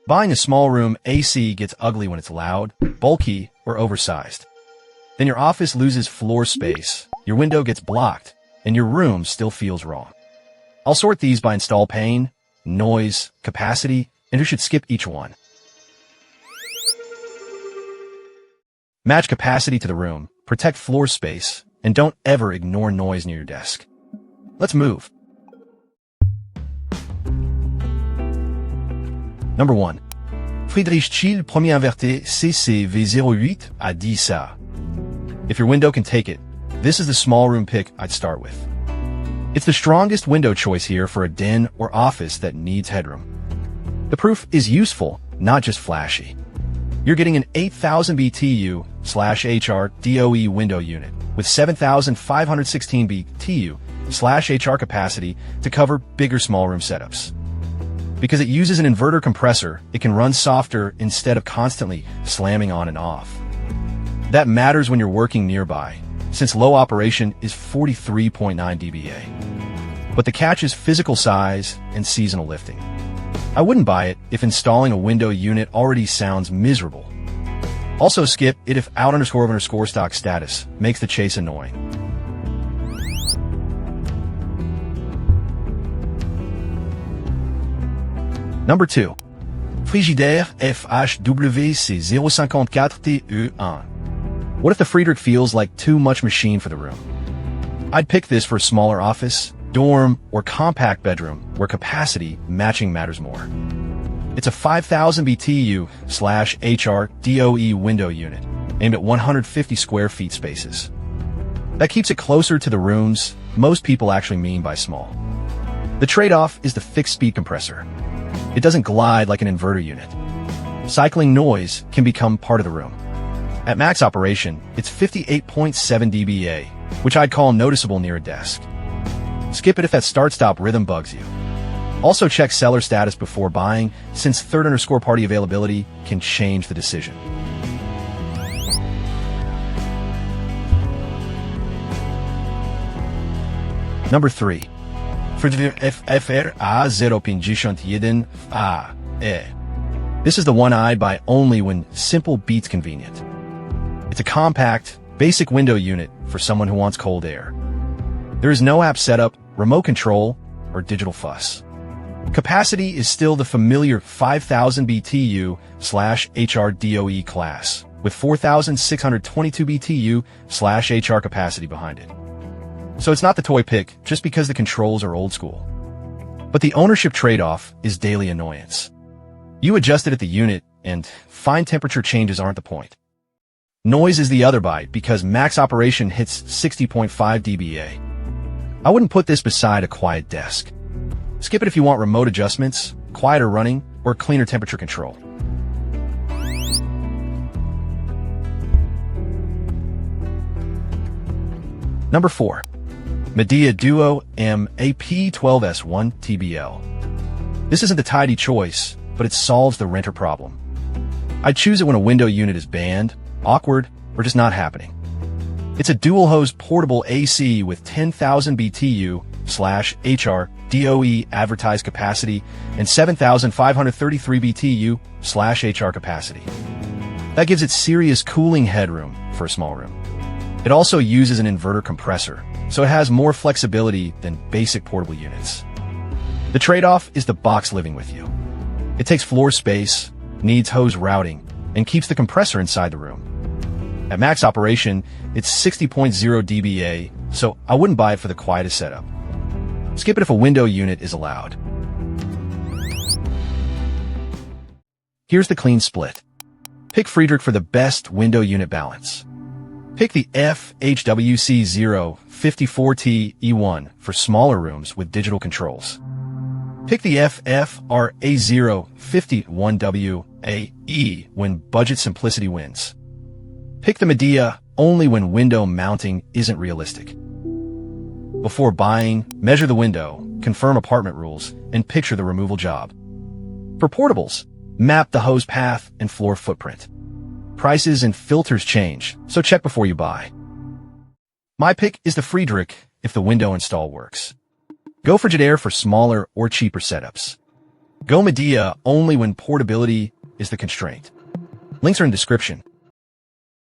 Buying a small room AC gets ugly when it's loud, bulky, or oversized. Then your office loses floor space, your window gets blocked, and your room still feels wrong. I'll sort these by install pain, noise, capacity, and who should skip each one. Match capacity to the room, protect floor space, and don't ever ignore noise near your desk. Let's move. Number 1. Friedrich Inverter FFRA051WAE. If your window can take it, this is the small room pick I'd start with. It's the strongest window choice here for a den or office that needs headroom. The proof is useful, not just flashy. You're getting an 8000 BTU/HR DOE window unit with 7516 BTU/HR capacity to cover bigger small room setups. Because it uses an inverter compressor, it can run softer instead of constantly slamming on and off. That matters when you're working nearby, since low operation is 43.9 dBA. But the catch is physical size and seasonal lifting. I wouldn't buy it if installing a window unit already sounds miserable. Also skip it if out_stock status makes the chase annoying. Number 2. Frigidaire FHWC054TE1. What if the Friedrich feels like too much machine for the room? I'd pick this for a smaller office, dorm, or compact bedroom where capacity matching matters more. It's a 5000 BTU/HR DOE window unit aimed at 150 square feet spaces. That keeps it closer to the rooms most people actually mean by small. The trade-off is the fixed speed compressor. It doesn't glide like an inverter unit. Cycling noise can become part of the room. At max operation, it's 58.7 dBA, which I'd call noticeable near a desk. Skip it if that start-stop rhythm bugs you. Also check seller status before buying, since third-party availability can change the decision. Number 3. Frigidaire FFRA051WAE. This is the one I'd buy only when simple beats convenient. It's a compact, basic window unit for someone who wants cold air. There is no app setup, remote control, or digital fuss. Capacity is still the familiar 5000 BTU/HR DOE class, with 4622 BTU/HR capacity behind it. So it's not the toy pick just because the controls are old school. But the ownership trade-off is daily annoyance. You adjust it at the unit, and fine temperature changes aren't the point. Noise is the other bite because max operation hits 60.5 dBA. I wouldn't put this beside a quiet desk. Skip it if you want remote adjustments, quieter running, or cleaner temperature control. Number 4. Midea Duo MAP12S1TBL. This isn't the tidy choice, but it solves the renter problem. I'd choose it when a window unit is banned, awkward, or just not happening. It's a dual-hose portable AC with 10,000 BTU/HR DOE advertised capacity and 7,533 BTU/HR capacity. That gives it serious cooling headroom for a small room. It also uses an inverter compressor, so it has more flexibility than basic portable units. The trade-off is the box living with you. It takes floor space, needs hose routing, and keeps the compressor inside the room. At max operation, it's 60.0 dBA, so I wouldn't buy it for the quietest setup. Skip it if a window unit is allowed. Here's the clean split. Pick Friedrich for the best window unit balance. Pick the FHWC054TE1 for smaller rooms with digital controls. Pick the FFRA051WAE when budget simplicity wins. Pick the Midea only when window mounting isn't realistic. Before buying, measure the window, confirm apartment rules, and picture the removal job. For portables, map the hose path and floor footprint. Prices and filters change, so check before you buy. My pick is the Friedrich if the window install works. Go Frigidaire for smaller or cheaper setups. Go Midea only when portability is the constraint. Links are in description.